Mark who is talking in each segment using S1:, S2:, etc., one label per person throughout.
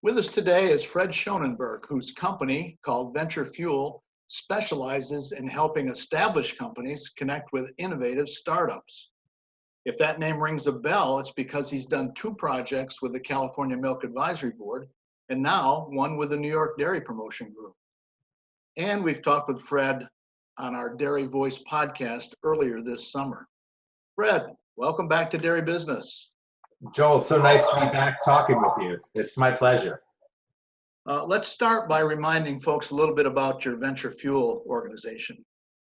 S1: With us today is Fred Schonenberg, whose company, called VentureFuel, specializes in helping established companies connect with innovative startups. If that name rings a bell, it's because he's done 2 projects with the California Milk Advisory Board, and now one with the New York Dairy Promotion Group. And we've talked with Fred on our Dairy Voice podcast earlier this summer. Fred, welcome back to Dairy Business.
S2: Joel, it's so nice to be back talking with you. It's my pleasure.
S1: Let's start by reminding folks a little bit about your VentureFuel organization.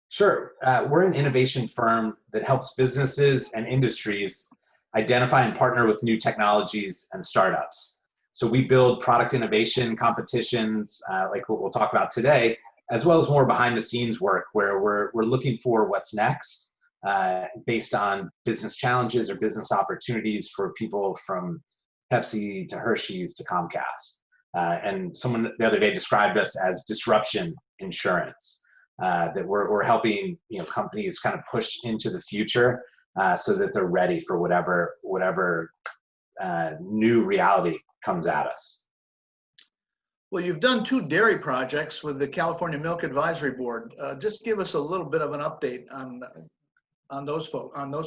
S2: Sure. We're an innovation firm that helps businesses and industries identify and partner with new technologies and startups. So we build product innovation competitions, like what we'll talk about today, as well as more behind the scenes work where we're looking for what's next based on business challenges or business opportunities for people from Pepsi to Hershey's to Comcast. And someone the other day described us as disruption insurance, that we're helping companies kind of push into the future so that they're ready for whatever new reality comes at us.
S1: Well, you've done 2 dairy projects with the California Milk Advisory Board. Just give us a little bit of an update on those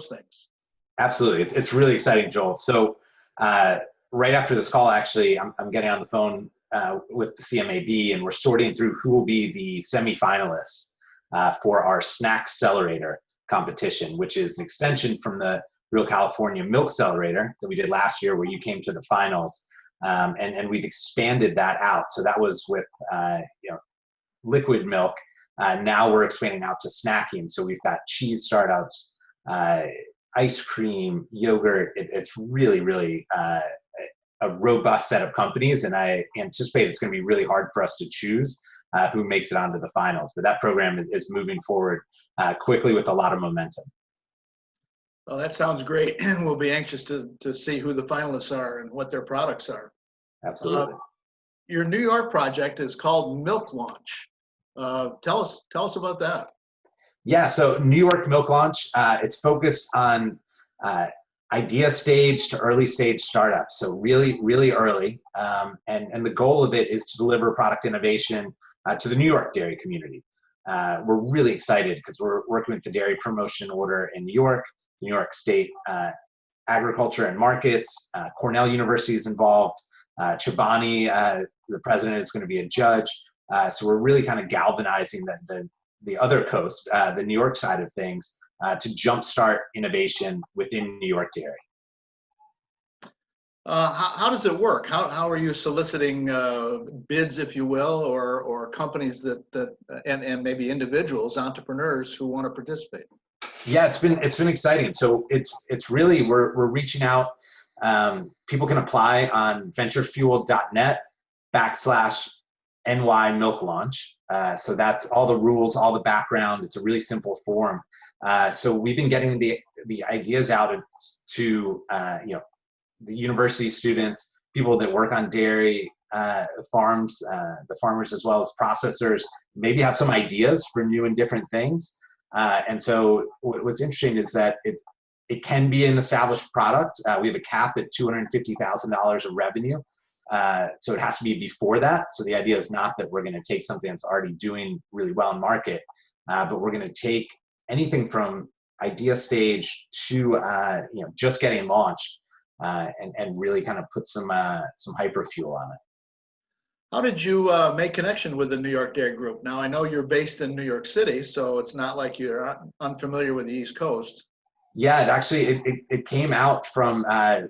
S1: things.
S2: Absolutely, it's really exciting, Joel. So right after this call, actually, I'm getting on the phone with the CMAB, and we're sorting through who will be the semifinalists for our Snack Accelerator competition, which is an extension from the Real California Milk Accelerator that we did last year, where you came to the finals, and we've expanded that out. So that was with liquid milk. Now we're expanding out to snacking. So we've got cheese startups, ice cream, yogurt. It's really a robust set of companies, and I anticipate it's going to be really hard for us to choose who makes it onto the finals. But that program is moving forward quickly with a lot of momentum.
S1: Well, that sounds great. We'll be anxious to see who the finalists are and what their products are.
S2: Absolutely.
S1: Your New York project is called Milk Launch. Tell us about that.
S2: Yeah, so New York Milk Launch, it's focused on idea stage to early stage startups, so really early. And the goal of it is to deliver product innovation to the New York dairy community. We're really excited because we're working with the Dairy Promotion Order in New York, the New York State Agriculture and Markets, Cornell University is involved, Chobani, the president, is going to be a judge. So we're really kind of galvanizing the other coast, the New York side of things, to jumpstart innovation within New York dairy.
S1: How does it work? How are you soliciting bids, if you will, or companies that and maybe individuals, entrepreneurs who want to participate?
S2: Yeah, it's been exciting. So it's really we're reaching out. People can apply on venturefuel.net/NY Milk Launch. So that's all the rules, all the background. It's a really simple form. So we've been getting the ideas out to the university students, people that work on dairy farms, the farmers as well as processors, maybe have some ideas for new and different things. And so what's interesting is that it can be an established product. We have a cap at $250,000 of revenue. So it has to be before that. So the idea is not that we're going to take something that's already doing really well in market, but we're going to take anything from idea stage to just getting launched, and really kind of put some hyper fuel on it.
S1: How did you make connection with the New York Dairy Group? Now, I know you're based in New York City, so it's not like you're unfamiliar with the East Coast.
S2: Yeah, it came out from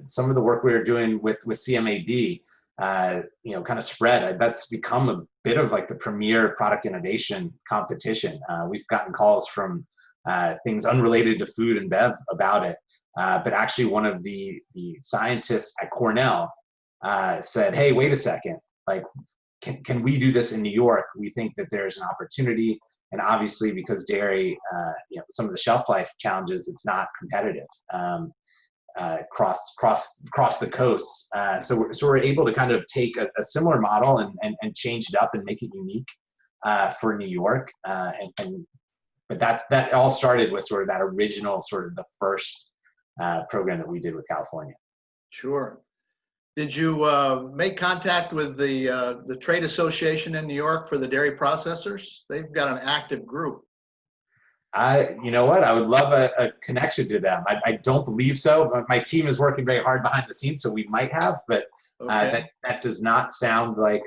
S2: some of the work we were doing with CMAB. Kind of spread. That's become a bit of like the premier product innovation competition. We've gotten calls from things unrelated to food and bev about it. But actually one of the scientists at Cornell said, hey, wait a second, like, can we do this in New York? We think that there's an opportunity. And obviously because dairy, some of the shelf life challenges, it's not competitive. Across the coasts. So we're able to kind of take a similar model and change it up and make it unique for New York. But that all started with sort of that original, sort of the first program that we did with California.
S1: Sure. Did you make contact with the trade association in New York for the dairy processors? They've got an active group.
S2: You know what? I would love a connection to them. I don't believe so. My team is working very hard behind the scenes, so we might have, but
S1: Okay.
S2: that does not sound like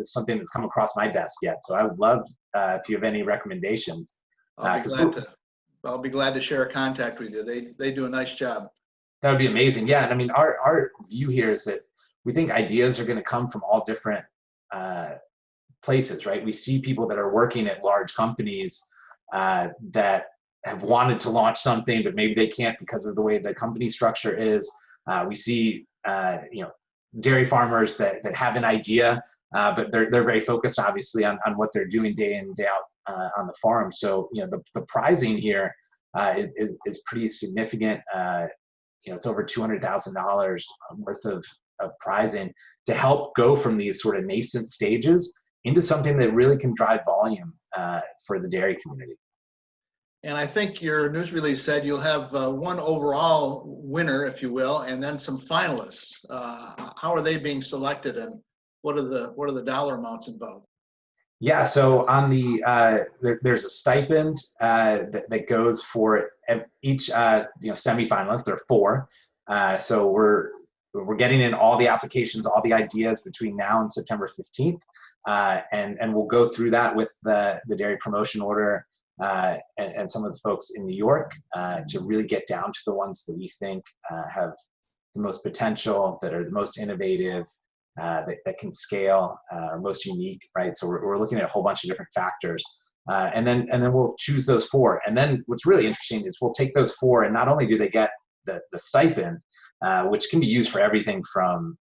S2: something that's come across my desk yet. So I would love if you have any recommendations.
S1: I'll be
S2: 'Cause
S1: glad to. I'll be glad to share a contact with you. They do a nice job.
S2: that would be amazing. Yeah, and I mean, our view here is that we think ideas are going to come from all different places, right? We see people that are working at large companies that have wanted to launch something, but maybe they can't because of the way the company structure is. We see, dairy farmers that have an idea, but they're very focused, obviously, on what they're doing day in, day out on the farm. So, the pricing here is pretty significant. It's over $200,000 worth of pricing to help go from these sort of nascent stages into something that really can drive volume for the dairy community.
S1: And I think your news release said you'll have one overall winner, if you will, and then some finalists. How are they being selected, and what are the dollar amounts involved?
S2: Yeah, so on the there's a stipend that goes for each semifinalist. There are four, so we're getting in all the applications, all the ideas between now and September 15th, and we'll go through that with the dairy promotion order and some of the folks in New York to really get down to the ones that we think have the most potential, that are the most innovative, that can scale, are most unique, right? So we're looking at a whole bunch of different factors, and then we'll choose those four. And then what's really interesting is we'll take those four, and not only do they get the stipend, which can be used for everything from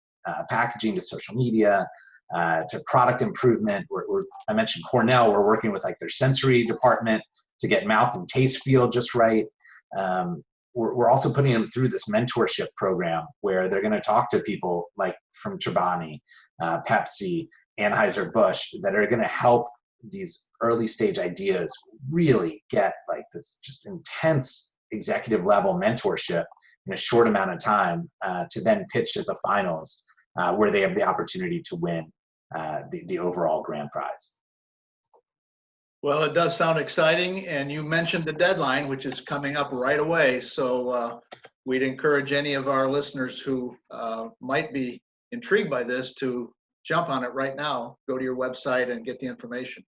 S2: packaging to social media to product improvement. I mentioned Cornell. We're working with like their sensory department to get mouth and taste feel just right. We're also putting them through this mentorship program where they're going to talk to people like from Chobani, Pepsi, Anheuser-Busch that are going to help these early stage ideas really get like this just intense executive level mentorship in a short amount of time to then pitch at the finals where they have the opportunity to win the overall grand prize.
S1: Well, it does sound exciting, and you mentioned the deadline, which is coming up right away. So we'd encourage any of our listeners who might be intrigued by this to jump on it right now. Go to your website and get the information.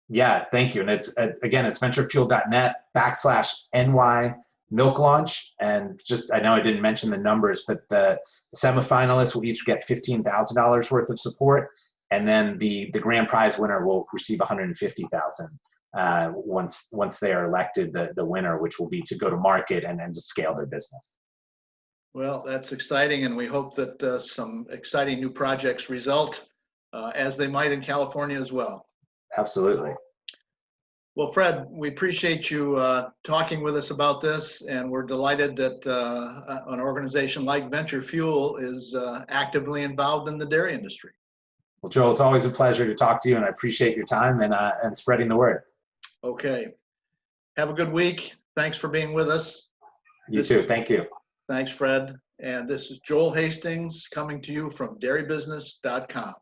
S2: Yeah, thank you. And it's venturefuel.net/NY milk launch. And just, I know I didn't mention the numbers, but the semifinalists will each get $15,000 worth of support. And then the grand prize winner will receive $150,000 once they are elected the winner, which will be to go to market and to scale their business.
S1: Well, that's exciting, and we hope that some exciting new projects result, as they might in California as well.
S2: Absolutely.
S1: Well, Fred, we appreciate you talking with us about this, and we're delighted that an organization like VentureFuel is actively involved in the dairy industry.
S2: Well, Joel, it's always a pleasure to talk to you, and I appreciate your time and spreading the word.
S1: Okay. Have a good week. Thanks for being with us.
S2: You too. Thank you.
S1: Thanks, Fred. And this is Joel Hastings coming to you from DairyBusiness.com.